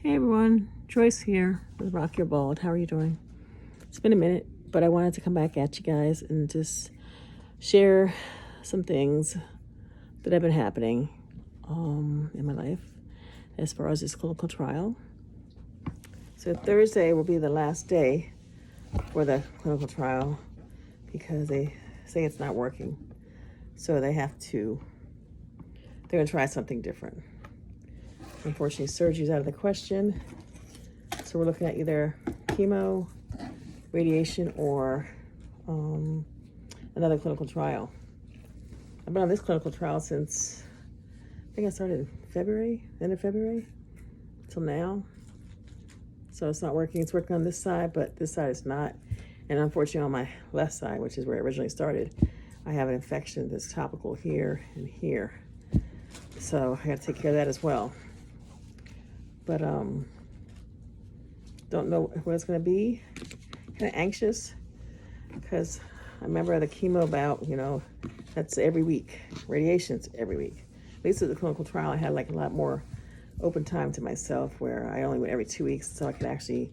Hey everyone, Joyce here with Rock Your Bald. How are you doing? It's been a minute, but I wanted to come back at you guys and just share some things that have been happening in my life as far as this clinical trial. So Thursday will be the last day for the clinical trial because they say it's not working. So they're going to try something different. Unfortunately, surgery is out of the question. So we're looking at either chemo, radiation, or another clinical trial. I've been on this clinical trial since, I think I started in February, end of February, till now. So it's not working. It's working on this side, but this side is not. And unfortunately on my left side, which is where it originally started, I have an infection that's topical here and here. So I gotta take care of that as well. But don't know what it's gonna be. Kind of anxious because I remember the chemo bout, that's every week. Radiation's every week. At least at the clinical trial, I had like a lot more open time to myself where I only went every 2 weeks so I could actually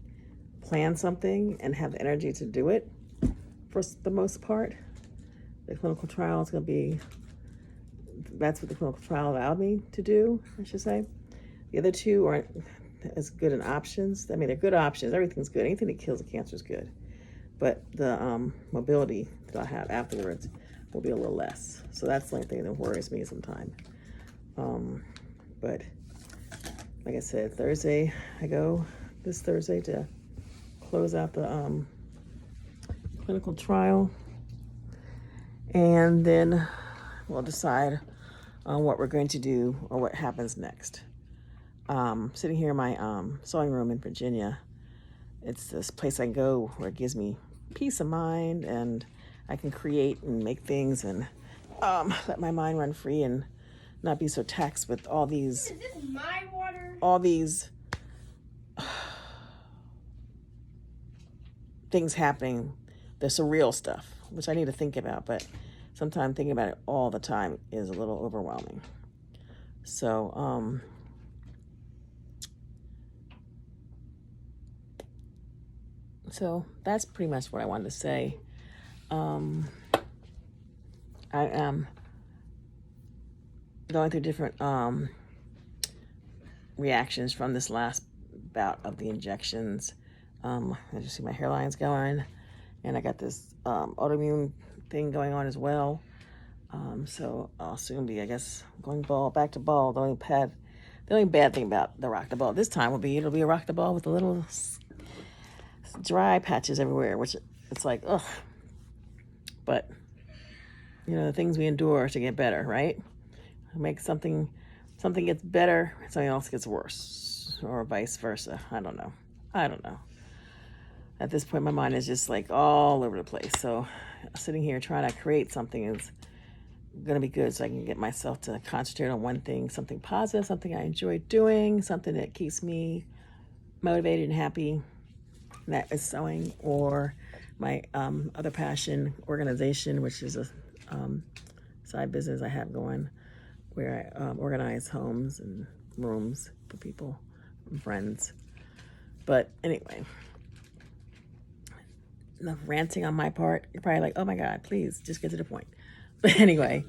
plan something and have the energy to do it for the most part. The clinical trial is going to be, that's what the clinical trial allowed me to do, I should say. The other two aren't as good in options. I mean, they're good options. Everything's good. Anything that kills the cancer is good. But the mobility that I have afterwards will be a little less. So that's the only thing that worries me sometimes. But like I said, Thursday, I go this Thursday to close out the clinical trial. And then we'll decide on what we're going to do or what happens next. Sitting here in my sewing room in Virginia, it's this place I go where it gives me peace of mind and I can create and make things and let my mind run free and not be so taxed with all these things happening, the surreal stuff, which I need to think about, but sometimes thinking about it all the time is a little overwhelming. So so that's pretty much what I wanted to say. I am going through different reactions from this last bout of the injections. As you see, my hairline's going, and I got this autoimmune thing going on as well. So I'll soon be, I guess, going back to bald. The only bad thing about the rock the ball this time will be it'll be a rock the ball with a little dry patches everywhere, which it's like, ugh. But the things we endure to get better, right? Make something gets better, something else gets worse, or vice versa. I don't know. At this point, my mind is just like all over the place. So sitting here trying to create something is going to be good so I can get myself to concentrate on one thing, something positive, something I enjoy doing, something that keeps me motivated and happy. And that is sewing, or my other passion, organization, which is a side business I have going where I organize homes and rooms for people and friends. But anyway, enough ranting on my part. You're probably like, oh my God, please just get to the point. But anyway,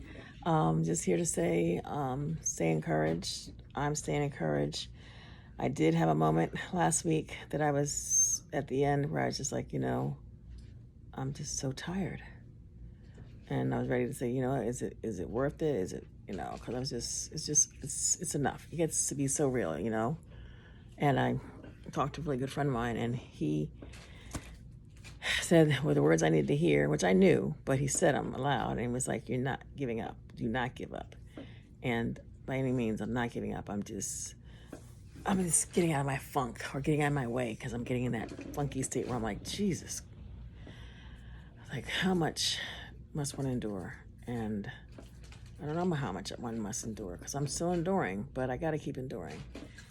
just here to say, stay encouraged. I'm staying encouraged. I did have a moment last week that I was at the end where I was just like, I'm just so tired. And I was ready to say, is it worth it? Is it, because I was it's enough. It gets to be so real, And I talked to a really good friend of mine, and he said the words I needed to hear, which I knew, but he said them aloud, and he was like, you're not giving up. Do not give up. And by any means, I'm not giving up. I'm just getting out of my funk or getting out of my way because I'm getting in that funky state where I'm like, Jesus. Like, how much must one endure? And I don't know how much one must endure because I'm still enduring, but I got to keep enduring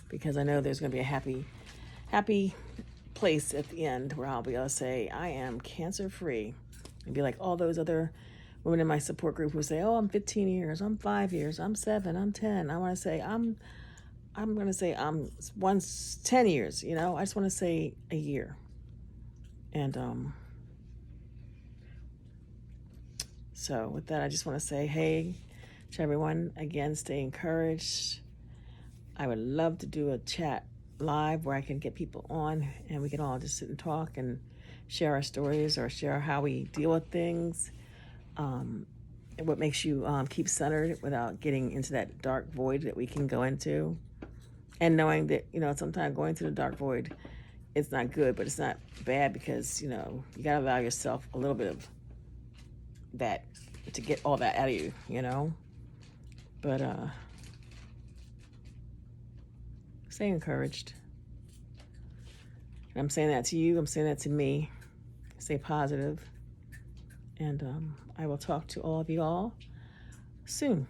because I know there's going to be a happy place at the end where I'll be able to say, I am cancer-free and be like all those other women in my support group who say, oh, I'm 15 years, I'm 5 years, I'm 7, I'm 10. I want to say, I'm I'm gonna say once 10 years. You know, I just want to say a year. And so with that, I just want to say, hey, to everyone, again, stay encouraged. I would love to do a chat live where I can get people on and we can all just sit and talk and share our stories or share how we deal with things. And what makes you keep centered without getting into that dark void that we can go into. And knowing that, you know, sometimes going to the dark void, it's not good, but it's not bad because, you know, you got to allow yourself a little bit of that to get all that out of you, you know. But stay encouraged. And I'm saying that to you. I'm saying that to me. Stay positive. And I will talk to all of you all soon.